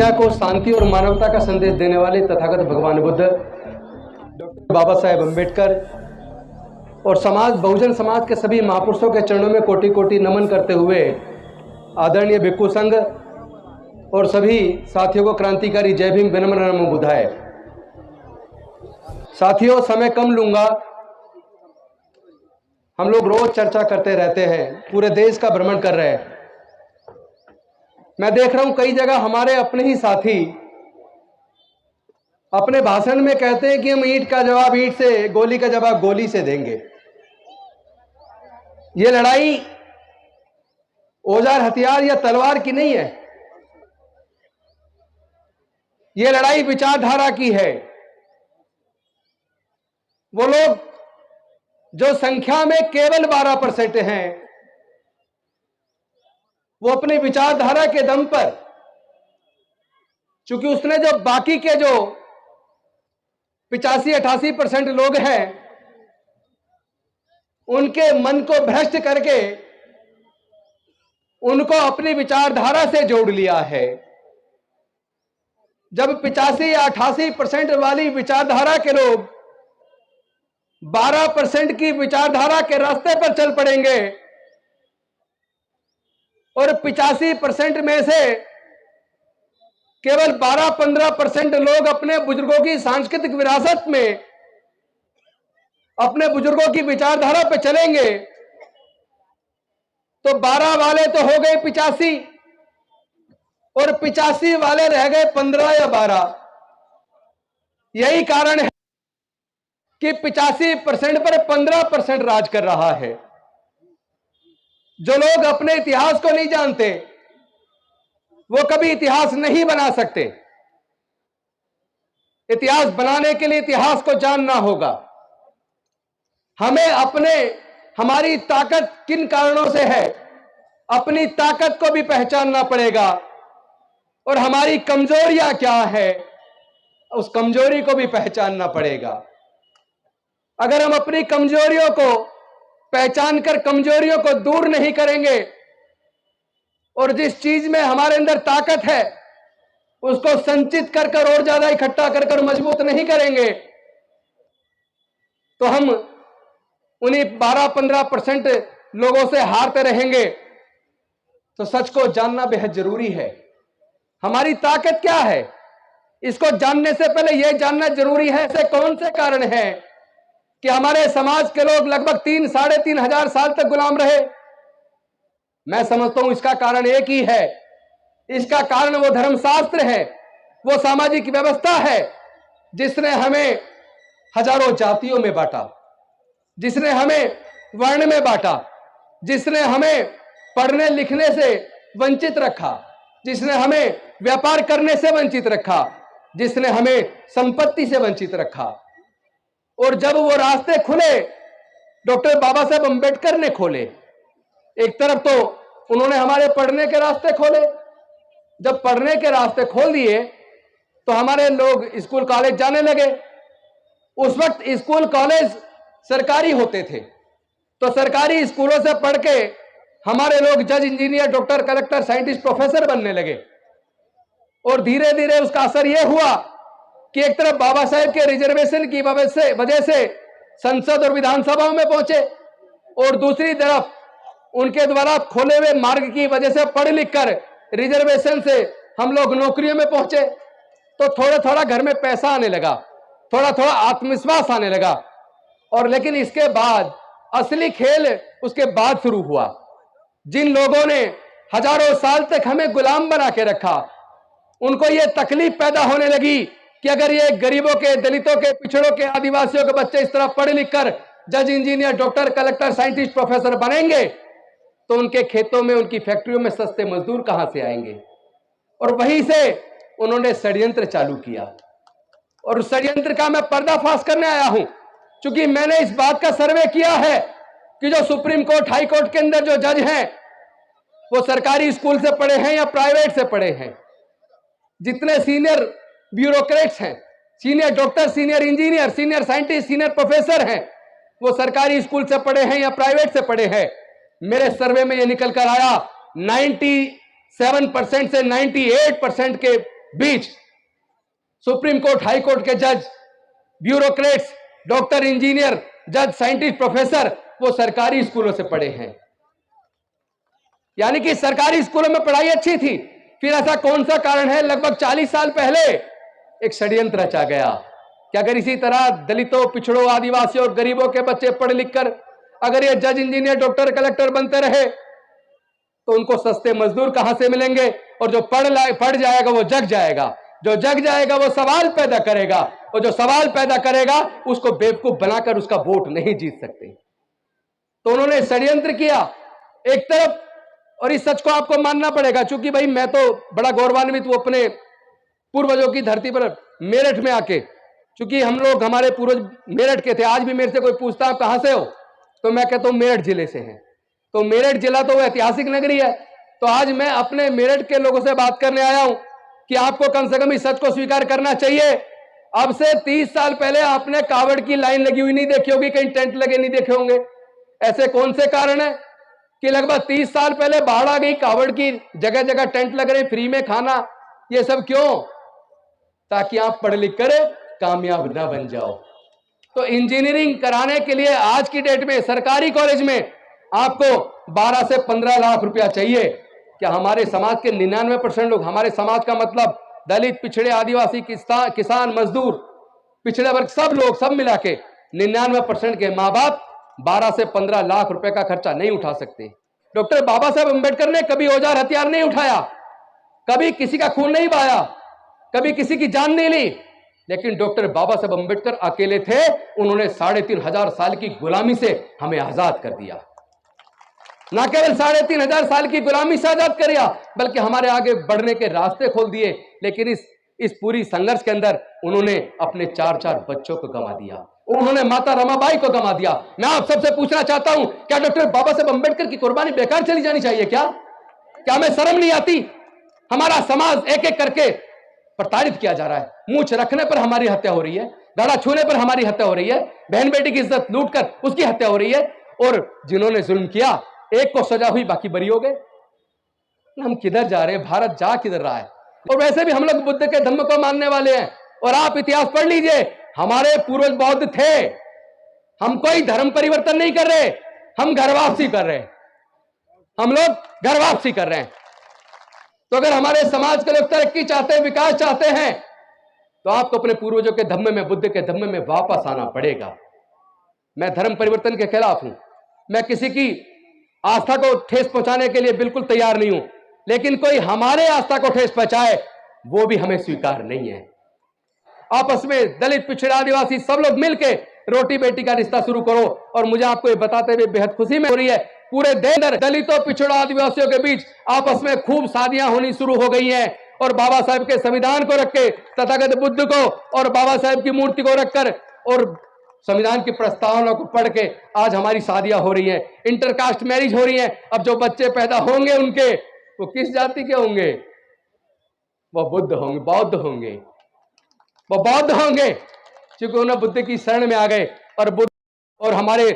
दुनिया को शांति और मानवता का संदेश देने वाले तथागत भगवान बुद्ध, डॉक्टर बाबा साहेब अम्बेडकर और बहुजन समाज के सभी महापुरुषों के चरणों में कोटि कोटि नमन करते हुए आदरणीय भिक्खु संघ और सभी साथियों को क्रांतिकारी जय भीम, विनम्र नमो बुद्धाय। साथियों, समय कम लूंगा। हम लोग रोज चर्चा करते रहते हैं, पूरे देश का भ्रमण कर रहे हैं। मैं देख रहा हूं कई जगह हमारे अपने ही साथी अपने भाषण में कहते हैं कि हम ईंट का जवाब ईंट से, गोली का जवाब गोली से देंगे। ये लड़ाई औजार हथियार या तलवार की नहीं है, ये लड़ाई विचारधारा की है। वो लोग जो संख्या में केवल 12% हैं, वो अपनी विचारधारा के दम पर, चूंकि उसने जो बाकी के जो 85-88% लोग हैं, उनके मन को भ्रष्ट करके उनको अपनी विचारधारा से जोड़ लिया है। जब 85 या 88% वाली विचारधारा के लोग 12% की विचारधारा के रास्ते पर चल पड़ेंगे और 85% में से केवल 12-15% लोग अपने बुजुर्गों की सांस्कृतिक विरासत में, अपने बुजुर्गों की विचारधारा पर चलेंगे, तो 12 वाले तो हो गए 85 और 85 वाले रह गए 15 या 12। यही कारण है कि 85% पर 15% राज कर रहा है। जो लोग अपने इतिहास को नहीं जानते, वो कभी इतिहास नहीं बना सकते। इतिहास बनाने के लिए इतिहास को जानना होगा। हमें हमारी ताकत किन कारणों से है, अपनी ताकत को भी पहचानना पड़ेगा और हमारी कमजोरियां क्या है, उस कमजोरी को भी पहचानना पड़ेगा। अगर हम अपनी कमजोरियों को पहचान कर कमजोरियों को दूर नहीं करेंगे और जिस चीज में हमारे अंदर ताकत है उसको संचित कर कर और ज्यादा इकट्ठा कर कर मजबूत नहीं करेंगे, तो हम उन्हीं 12-15% लोगों से हारते रहेंगे। तो सच को जानना बेहद जरूरी है। हमारी ताकत क्या है, इसको जानने से पहले यह जानना जरूरी है ऐसे कौन से कारण हैं कि हमारे समाज के लोग लगभग 3-3.5 हजार साल तक गुलाम रहे। मैं समझता हूं इसका कारण एक ही है। इसका कारण वो धर्मशास्त्र है, वो सामाजिक व्यवस्था है जिसने हमें हजारों जातियों में बांटा, जिसने हमें वर्ण में बांटा, जिसने हमें पढ़ने लिखने से वंचित रखा, जिसने हमें व्यापार करने से वंचित रखा, जिसने हमें संपत्ति से वंचित रखा। और जब वो रास्ते खुले, डॉक्टर बाबा साहेब अम्बेडकर ने खोले। एक तरफ तो उन्होंने हमारे पढ़ने के रास्ते खोले। जब पढ़ने के रास्ते खोल दिए तो हमारे लोग स्कूल कॉलेज जाने लगे। उस वक्त स्कूल कॉलेज सरकारी होते थे, तो सरकारी स्कूलों से पढ़ के हमारे लोग जज, engineer, doctor, collector, scientist, professor बनने लगे। और धीरे धीरे उसका असर यह हुआ कि एक तरफ बाबा साहेब के रिजर्वेशन की वजह से संसद और विधानसभाओं में पहुंचे और दूसरी तरफ उनके द्वारा खोले हुए मार्ग की वजह से पढ़ लिख कर रिजर्वेशन से हम लोग नौकरियों में पहुंचे। तो थोड़ा थोड़ा घर में पैसा आने लगा, थोड़ा थोड़ा आत्मविश्वास आने लगा। और लेकिन इसके बाद असली खेल उसके बाद शुरू हुआ। जिन लोगों ने हजारों साल तक हमें गुलाम बना के रखा, उनको यह तकलीफ पैदा होने लगी कि अगर ये गरीबों के, दलितों के, पिछड़ों के, आदिवासियों के बच्चे इस तरह पढ़ लिख कर जज, engineer, doctor, collector, scientist, professor बनेंगे तो उनके खेतों में, उनकी फैक्ट्रियों में सस्ते मजदूर कहां से आएंगे। और वहीं से उन्होंने षड्यंत्र चालू किया और उस षड्यंत्र का मैं पर्दाफाश करने आया हूं। क्योंकि मैंने इस बात का सर्वे किया है कि जो सुप्रीम कोर्ट, हाई कोर्ट के अंदर जो जज हैं वो सरकारी स्कूल से पढ़े हैं या प्राइवेट से पढ़े हैं। जितने सीनियर ब्यूरोक्रेट्स हैं, senior doctor, senior engineer, senior scientist, senior professor हैं, वो सरकारी स्कूल से पढ़े हैं या प्राइवेट से पढ़े हैं। मेरे सर्वे में यह निकल कर आया 97% से 98% के बीच सुप्रीम कोर्ट, हाई कोर्ट के जज, ब्यूरोक्रेट्स, डॉक्टर, इंजीनियर, जज, साइंटिस्ट, प्रोफेसर, वो सरकारी स्कूलों से पढ़े हैं। यानी कि सरकारी स्कूलों में पढ़ाई अच्छी थी। फिर ऐसा कौन सा कारण है, लगभग 40 साल पहले एक षड्यंत्र रचा गया कि अगर इसी तरह दलितों, पिछड़ों, आदिवासियों और गरीबों के बच्चे पढ़ लिख कर अगर ये जज, इंजीनियर, डॉक्टर, कलेक्टर बनते रहे तो उनको सस्ते मजदूर कहां से मिलेंगे, और जो पढ़ जाएगा वो जग जाएगा, जो जग जाएगा वो सवाल पैदा करेगा, और जो सवाल पैदा करेगा उसको बेवकूफ बनाकर उसका वोट नहीं जीत सकते। तो उन्होंने षड्यंत्र किया एक तरफ, और इस सच को आपको मानना पड़ेगा। चूंकि भाई मैं तो बड़ा गौरवान्वित हूं अपने पूर्वजों की धरती पर मेरठ में आके, चूंकि हम लोग, हमारे पूर्वज मेरठ के थे। आज भी मेरे से कोई पूछता आप कहां से हो तो मैं कहता हूं मेरठ जिले से हैं। तो मेरठ जिला तो ऐतिहासिक नगरी है। तो आज मैं अपने मेरठ के लोगों से बात करने आया हूं कि आपको कम से कम इस सच को स्वीकार करना चाहिए। अब से 30 साल पहले आपने कावड़ की लाइन लगी हुई नहीं देखी होगी, कहीं टेंट लगे नहीं देखे होंगे। ऐसे कौन से कारण है कि लगभग 30 साल पहले बाढ़ आ गई, कावड़ की जगह जगह टेंट लग रहे, फ्री में खाना, ये सब क्यों? ताकि आप पढ़ लिख कर कामयाब ना बन जाओ। तो इंजीनियरिंग कराने के लिए आज की डेट में सरकारी कॉलेज में आपको 12 से 15 लाख रुपया चाहिए। क्या हमारे समाज के 99% लोग, हमारे समाज का मतलब दलित, पिछड़े, आदिवासी, किसान, मजदूर, पिछड़े वर्ग, सब लोग, सब मिला के 99% के माँ बाप 12 से 15 लाख रुपए का खर्चा नहीं उठा सकते। डॉक्टर बाबा साहब अंबेडकर ने कभी औजार हथियार नहीं उठाया, कभी किसी का खून नहीं बहाया, कभी किसी की जान नहीं ली, लेकिन डॉक्टर बाबा साहब अंबेडकर अकेले थे। उन्होंने 3500 साल की गुलामी से हमें आजाद कर दिया। ना केवल 3500 साल की गुलामी से आजाद कर दिया, बल्कि हमारे आगे बढ़ने के रास्ते खोल दिए। लेकिन इस पूरी संघर्ष के अंदर उन्होंने अपने 4 बच्चों को गंवा दिया, उन्होंने माता रमाबाई को गंवा दिया। मैं आप सबसे पूछना चाहता हूं, क्या डॉक्टर बाबा साहब अंबेडकर की कुर्बानी बेकार चली जानी चाहिए? क्या हमें शर्म नहीं आती? हमारा समाज एक एक करके प्रताड़ित किया जा रहा है। मूंछ रखने पर हमारी हत्या हो रही है, गला छूने पर हमारी हत्या हो रही है, बहन बेटी की इज्जत लूटकर उसकी हत्या हो रही है, और जिन्होंने जुल्म किया एक को सजा हुई, बाकी बरी हो गए। हम किधर जा रहे हैं? भारत जा किधर रहा है? और वैसे भी हम लोग बुद्ध के धम्म को मानने वाले हैं। और आप इतिहास पढ़ लीजिए, हमारे पूर्वज बौद्ध थे। हम कोई धर्म परिवर्तन नहीं कर रहे, हम घर वापसी कर रहे हैं। हम लोग घर वापसी कर रहे हैं। तो अगर हमारे समाज के लोग तरक्की चाहते हैं, विकास चाहते हैं, तो आपको अपने पूर्वजों के धम्म में, बुद्ध के धम्म में वापस आना पड़ेगा। मैं धर्म परिवर्तन के खिलाफ हूं, मैं किसी की आस्था को ठेस पहुंचाने के लिए बिल्कुल तैयार नहीं हूं, लेकिन कोई हमारे आस्था को ठेस पहुंचाए वो भी हमें स्वीकार नहीं है। आपस में दलित, पिछड़ा, आदिवासी सब लोग मिलके रोटी बेटी का रिश्ता शुरू करो। और मुझे आपको ये बताते हुए बेहद खुशी में हो रही है, पूरे देश में दलितों, पिछड़ों, आदिवासियों के बीच आपस में खूब शादियां होनी शुरू हो गई हैं। और बाबा साहब के संविधान को रख के, तथागत बुद्ध को और बाबा साहब की मूर्ति को रखकर और संविधान की प्रस्तावना को पढ़ के आज हमारी शादियां हो रही हैं, इंटरकास्ट मैरिज हो रही हैं। अब जो बच्चे पैदा होंगे उनके, वो किस जाति के होंगे? वो बुद्ध होंगे, बौद्ध होंगे, वो बौद्ध होंगे, क्योंकि उन्हें बुद्ध की शरण में आ गए। और बुद्ध और हमारे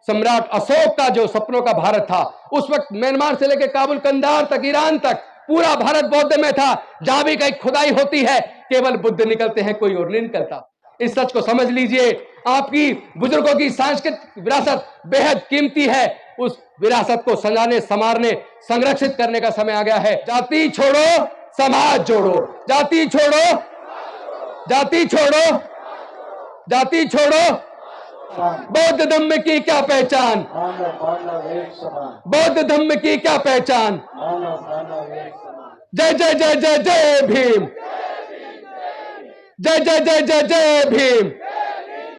सम्राट अशोक का जो सपनों का भारत था, उस वक्त म्यांमार से लेकर काबुल, कंधार तक, ईरान तक पूरा भारत बौद्ध में था। जहां भी कहीं खुदाई होती है केवल बुद्ध निकलते हैं, कोई और नहीं निकलता। इस सच को समझ लीजिए। आपकी बुजुर्गों की सांस्कृतिक विरासत बेहद कीमती है। उस विरासत को सजाने, संवारने, संरक्षित करने का समय आ गया है। जाति छोड़ो, समाज जोड़ो। जाति छोड़ो, जाति छोड़ो, जाति छोड़ो। बौद्ध धम्म की क्या पहचान? बौद्ध धम्म की क्या पहचान? जय जय जय जय जय भीम, जय जय जय जय जय भीम।